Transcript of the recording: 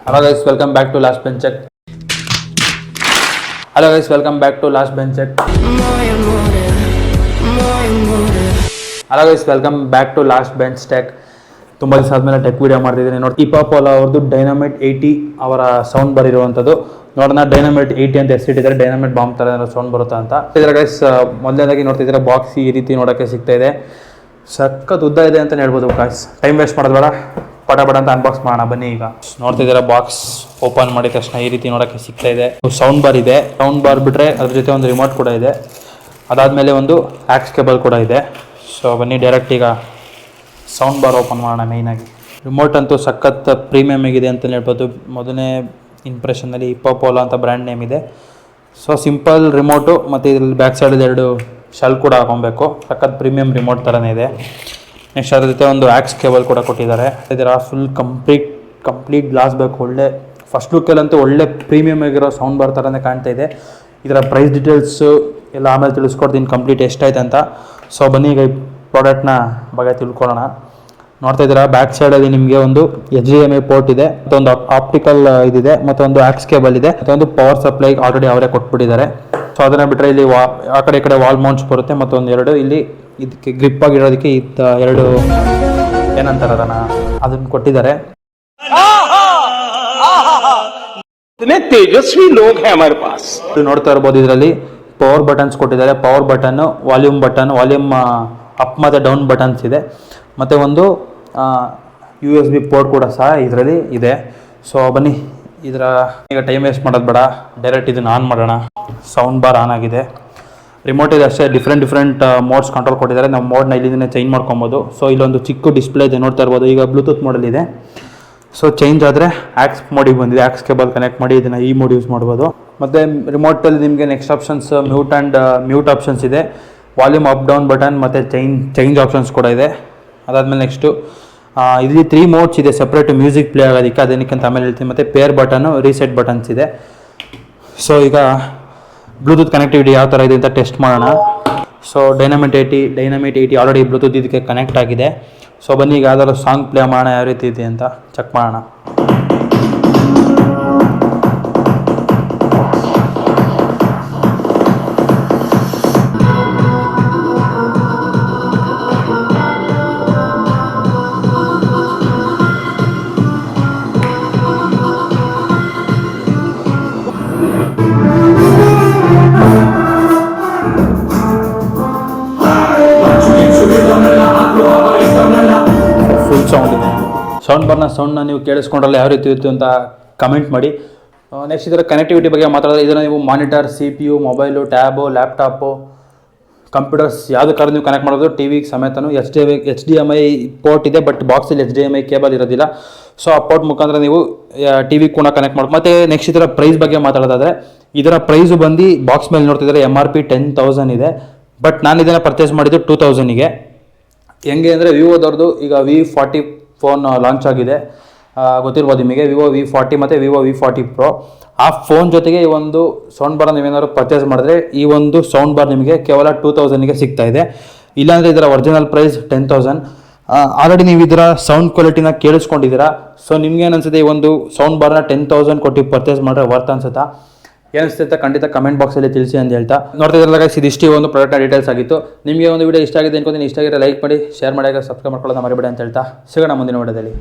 Hello guys, welcome back to Last Bench Check. Hello guys, welcome back to Last Bench Check. Hello guys, welcome back to Last Bench Tech. ತುಂಬ ದಿವಸ ಆದಮೇಲೆ tech video ಮಾಡ್ತಿದ್ದೀನಿ ನೋಡಿ. ಇಪಾಪೋಲ ಅವ್ರದ್ದು dynamite 80 ಅವರ sound bar ಇರುವಂಥದ್ದು. ನೋಡೋಣ dynamite 80 ಅಂತ ಹೆಸರಿಟ್ಟಿದ್ದಾರೆ, ಡೈನಾಮೈಟ್ ಬಾಂಬ್ ಥರ ಏನಾದ್ರು ಸೌಂಡ್ ಬರುತ್ತಾ ಅಂತ. ಇದರ ಗೈಸ್ ಮೊದಲನೇದಾಗಿ ನೋಡ್ತಿದ್ದೀರಾ ಬಾಕ್ಸ್ ಈ ರೀತಿ ನೋಡೋಕ್ಕೆ ಸಿಗ್ತಾ ಇದೆ. ಸಖತ್ ಉದ್ದ ಇದೆ ಅಂತಲೇ ಹೇಳ್ಬೋದು ಗಾಯ್ಸ್. ಟೈಮ್ ವೇಸ್ಟ್ ಮಾಡೋದು ಬೇಡ, ಪಟ ಅಂತ ಅನ್ಬಾಕ್ಸ್ ಮಾಡೋಣ ಬನ್ನಿ. ಈಗ ನೋಡ್ತಿದ್ದೀರಾ ಬಾಕ್ಸ್ ಓಪನ್ ಮಾಡಿದ ತಕ್ಷಣ ಈ ರೀತಿ ನೋಡೋಕ್ಕೆ ಸಿಗ್ತಾ ಇದೆ. ಸೌಂಡ್ ಬಾರ್ ಇದೆ, ಸೌಂಡ್ ಬಾರ್ ಬಿಟ್ಟರೆ ಅದ್ರ ಜೊತೆ ಒಂದು ರಿಮೋಟ್ ಕೂಡ ಇದೆ, ಅದಾದಮೇಲೆ ಒಂದು ಆಕ್ಸ್ ಕೇಬಲ್ ಕೂಡ ಇದೆ. ಸೊ ಬನ್ನಿ ಡೈರೆಕ್ಟ್ ಈಗ ಸೌಂಡ್ ಬಾರ್ ಓಪನ್ ಮಾಡೋಣ. ಮೇಯ್ನಾಗಿ ರಿಮೋಟ್ ಅಂತೂ ಸಖತ್ ಪ್ರೀಮಿಯಮ್ ಆಗಿದೆ ಅಂತಲೇ ಹೇಳ್ಬೋದು. ಮೊದಲನೇ ಇಂಪ್ರೆಷನ್ನಲ್ಲಿ ಇಪಾಪೋಲ ಅಂತ ಬ್ರ್ಯಾಂಡ್ ನೇಮ್ ಇದೆ. ಸೊ ಸಿಂಪಲ್ ರಿಮೋಟು ಮತ್ತು ಇದರಲ್ಲಿ ಬ್ಯಾಕ್ ಸೈಡಲ್ಲಿ 2 ಶೆಲ್ ಕೂಡ ಹಾಕೊಬೇಕು. ಸಖತ್ ಪ್ರೀಮಿಯಮ್ ರಿಮೋಟ್ ಥರನೇ ಇದೆ. ನೆಕ್ಸ್ಟ್ ಅದ್ರ ಜೊತೆ ಒಂದು ಆಕ್ಸ್ ಕೇಬಲ್ ಕೂಡ ಕೊಟ್ಟಿದ್ದಾರೆ. ಇದರ ಫುಲ್ ಕಂಪ್ಲೀಟ್ ಗ್ಲಾಸ್ ಬೇಕು. ಒಳ್ಳೆ ಫಸ್ಟ್ ಲುಕ್ಕಲ್ಲಂತೂ ಒಳ್ಳೆ ಪ್ರೀಮಿಯಮ್ ಆಗಿರೋ ಸೌಂಡ್ ಬಾರ್ ಥರನೇ ಕಾಣ್ತಾ ಇದೆ. ಇದರ ಪ್ರೈಸ್ ಡೀಟೇಲ್ಸು ಎಲ್ಲ ಆಮೇಲೆ ತಿಳಿಸ್ಕೊಡ್ತೀನಿ ಕಂಪ್ಲೀಟ್ ಎಷ್ಟಾಯ್ತು ಅಂತ. ಸೊ ಬನ್ನಿ ಈಗ ಈ ಪ್ರಾಡಕ್ಟ್ನ ಬಗ್ಗೆ ತಿಳ್ಕೊಳ್ಳೋಣ. ನೋಡ್ತಾ ಇದ್ದೀರಾ ಬ್ಯಾಕ್ ಸೈಡಲ್ಲಿ ನಿಮಗೆ ಒಂದು HDMI ಪೋರ್ಟ್ ಇದೆ, ಮತ್ತೊಂದು ಆಪ್ಟಿಕಲ್ ಇದಿದೆ, ಮತ್ತೊಂದು ಆಕ್ಸ್ ಕೇಬಲ್ ಇದೆ, ಮತ್ತೊಂದು ಪವರ್ ಸಪ್ಲೈ ಆಲ್ರೆಡಿ ಅವರೇ ಕೊಟ್ಬಿಟ್ಟಿದ್ದಾರೆ. ಸೊ ಅದನ್ನು ಬಿಟ್ಟರೆ ಇಲ್ಲಿ ಆ ಕಡೆ ಈ ಕಡೆ ವಾಲ್ ಮೌಂಟ್ಸ್ ಬರುತ್ತೆ, ಮತ್ತೊಂದು 2 ಇಲ್ಲಿ ಇದಕ್ಕೆ ಗ್ರಿಪ್ ಆಗಿರೋದಕ್ಕೆ 2 ಏನಂತಾರೆ ಅದನ್ನು ಕೊಟ್ಟಿದ್ದಾರೆ. ತೇಜಸ್ವಿ ಲೋಗ್ ಹೈ ಹಮಾರೆ ಪಾಸ್. ನೋಡ್ತಾ ಇರ್ಬೋದು ಇದರಲ್ಲಿ ಪವರ್ ಬಟನ್ಸ್ ಕೊಟ್ಟಿದ್ದಾರೆ. ಪವರ್ ಬಟನ್ನು, ವಾಲ್ಯೂಮ್ ಅಪ್ ಮತ್ತು ಡೌನ್ ಬಟನ್ಸ್ ಇದೆ, ಮತ್ತು ಒಂದು USB ಪೋರ್ಟ್ ಕೂಡ ಸಹ ಇದರಲ್ಲಿ ಇದೆ. ಸೊ ಬನ್ನಿ ಇದರ ಈಗ ಟೈಮ್ ವೇಸ್ಟ್ ಮಾಡೋದು ಬೇಡ, ಡೈರೆಕ್ಟ್ ಇದನ್ನು ಆನ್ ಮಾಡೋಣ. ಸೌಂಡ್ ಬಾರ್ ಆನ್ ಆಗಿದೆ. ರಿಮೋಟ್ ಇದೆ ಅಷ್ಟೇ, ಡಿಫ್ರೆಂಟ್ ಮೋಡ್ಸ್ ಕಂಟ್ರೋಲ್ ಕೊಟ್ಟಿದ್ದಾರೆ. ನಾವು ಮೋಡ್ನ ಇಲ್ಲಿಂದ ಚೇಂಜ್ ಮಾಡ್ಕೊಬೋದು. ಸೊ ಇಲ್ಲೊಂದು ಚಿಕ್ಕ ಡಿಸ್ಪ್ಲೇ ಇದೆ ನೋಡ್ತಾ ಇರ್ಬೋದು. ಈಗ ಬ್ಲೂಟೂತ್ ಮೋಡಲ್ ಇದೆ. ಸೊ ಚೇಂಜ್ ಆದರೆ ಆಕ್ಸ್ ಮೋಡಿಗೆ ಬಂದಿದೆ. ಆಕ್ಸ್ ಕೇಬಲ್ ಕನೆಕ್ಟ್ ಮಾಡಿ ಇದನ್ನು ಈ ಮೋಡ್ ಯೂಸ್ ಮಾಡ್ಬೋದು. ಮತ್ತು ರಿಮೋಟಲ್ಲಿ ನಿಮಗೆ ನೆಕ್ಸ್ಟ್ ಆಪ್ಷನ್ಸ್ ಮ್ಯೂಟ್ ಆಪ್ಷನ್ಸ್ ಇದೆ, ವಾಲ್ಯೂಮ್ ಅಪ್ ಡೌನ್ ಬಟನ್ ಮತ್ತು ಚೇಂಜ್ ಆಪ್ಷನ್ಸ್ ಕೂಡ ಇದೆ. ಅದಾದಮೇಲೆ ನೆಕ್ಸ್ಟು ಇಲ್ಲಿ 3 ಮೋಡ್ಸ್ ಇದೆ ಸಪ್ರೇಟ್ ಮ್ಯೂಸಿಕ್ ಪ್ಲೇ ಆಗೋದಕ್ಕೆ, ಅದಕ್ಕೆ ಅಂತ ಆಮೇಲೆ ಹೇಳ್ತೀನಿ. ಮತ್ತು ಪೇರ್ ಬಟನ್ನು, ರೀಸೆಟ್ ಬಟನ್ಸ್ ಇದೆ. ಸೊ ಈಗ ಬ್ಲೂಟೂತ್ ಕನೆಕ್ಟಿವಿಟಿ ಯಾವ ಥರ ಇದೆ ಅಂತ ಟೆಸ್ಟ್ ಮಾಡೋಣ. ಸೊ ಡೈನಾಮೈಟ್ 80 ಆಲ್ರೆಡಿ ಬ್ಲೂಟೂತ್ ಇದಕ್ಕೆ ಕನೆಕ್ಟ್ ಆಗಿದೆ. ಸೊ ಬನ್ನಿ ಈಗ ಯಾವ್ದಾದ್ರು ಸಾಂಗ್ ಪ್ಲೇ ಮಾಡೋಣ, ಯಾವ ರೀತಿ ಇದೆ ಅಂತ ಚೆಕ್ ಮಾಡೋಣ. ಫುಲ್ ಸೌಂಡ್ ಇದೆ. ಸೌಂಡ್ನ ನೀವು ಕೇಳಿಸ್ಕೊಂಡ್ರಲ್ಲ ಯಾವ ರೀತಿ ಇತ್ತು ಅಂತ ಕಮೆಂಟ್ ಮಾಡಿ. ನೆಕ್ಸ್ಟ್ ಇದರ ಕನೆಕ್ಟಿವಿಟಿ ಬಗ್ಗೆ ಮಾತಾಡಿದ್ರೆ ಇದನ್ನು ನೀವು monitor, CPU, mobile, tab, laptop, computers ಯಾವುದಕ್ಕಾದ್ರೂ ನೀವು ಕನೆಕ್ಟ್ ಮಾಡೋದು. ಟಿವಿಗೆ ಸಮೇತನು HDMI ಪೋರ್ಟ್ ಇದೆ, ಬಟ್ ಬಾಕ್ಸಲ್ಲಿ HDMI ಕೇಬಲ್ ಇರೋದಿಲ್ಲ. ಸೊ ಆ ಪೋರ್ಟ್ ಮುಖಾಂತರ ನೀವು ಟಿವಿ ಕೂಡ ಕನೆಕ್ಟ್ ಮಾಡ್ಬೋದು. ಮತ್ತು ನೆಕ್ಸ್ಟ್ ಇದರ ಪ್ರೈಸ್ ಬಗ್ಗೆ ಮಾತಾಡೋದಾದರೆ ಇದರ ಪ್ರೈಸು ಬಂದು ಬಾಕ್ಸ್ ಮೇಲೆ ನೋಡ್ತಿದ್ದಾರೆ MRP 10,000 ಇದೆ, ಬಟ್ ನಾನು ಇದನ್ನು ಪರ್ಚೇಸ್ ಮಾಡಿದ್ದು 2,000ಗೆ. ಹೆಂಗೆ ಅಂದರೆ ವಿವೋದವ್ರದ್ದು ಈಗ V40 ಫೋನ್ ಲಾಂಚ್ ಆಗಿದೆ, ಗೊತ್ತಿರ್ಬೋದು ನಿಮಗೆ. ವಿವೋ V40 ಮತ್ತು ವಿವೋ V40 Pro. ಆ ಫೋನ್ ಜೊತೆಗೆ ಈ ಒಂದು ಸೌಂಡ್ ಬಾರ್ ನೀವೇನಾದ್ರು ಪರ್ಚೇಸ್ ಮಾಡಿದ್ರೆ ಈ ಒಂದು ಸೌಂಡ್ ಬಾರ್ ನಿಮಗೆ ಕೇವಲ 2,000ಗೆ ಸಿಗ್ತಾ ಇದೆ. ಇಲ್ಲಾಂದರೆ ಇದರ ಒರಿಜಿನಲ್ ಪ್ರೈಸ್ 10,000. ಆಲ್ರೆಡಿ ನೀವು ಇದರ ಸೌಂಡ್ ಕ್ವಾಲಿಟಿನ ಕೇಳಿಸ್ಕೊಂಡಿದ್ದೀರಾ. ಸೊ ನಿಮ್ಗೆ ಏನು ಅನಿಸುತ್ತೆ, ಈ ಒಂದು ಸೌಂಡ್ ಬಾರ್ನ 10,000 ಕೊಟ್ಟು ಪರ್ಚೇಸ್ ಮಾಡಿದ್ರೆ ವರ್ತ್ ಅನ್ಸುತ್ತಾ, ಏನಿಸುತ್ತೆ ಖಂಡಿತ ಕಮೆಂಟ್ ಬಾಕ್ಸಲ್ಲಿ ತಿಳಿಸಿ ಅಂತ ಹೇಳ್ತಾ ನೋಡ್ತಾ ಇದ್ರಲ್ಲ ಇದಿಷ್ಟು ಒಂದು ಪ್ರಾಡಕ್ಟ್ನ ಡೀಟೇಲ್ಸ್ ಆಗಿತ್ತು. ನಿಮಗೆ ಒಂದು ವಿಡಿಯೋ ಇಷ್ಟ ಆಗಿದೆ ಅನ್ಕೋತೀನಿ. ಇಷ್ಟ ಆಗಿದ್ರೆ ಲೈಕ್ ಮಾಡಿ, ಶೇರ್ ಮಾಡಿ, ಸಬ್ಸ್ಕ್ರೈಬ್ ಮಾಡ್ಕೊಳ್ಳೋದು ಮರಿಬೇಡಿ ಅಂತ ಹೇಳ್ತಾ ಸಿಗೋಣ ಮುಂದಿನ ವಿಡಿಯೋದಲ್ಲಿ.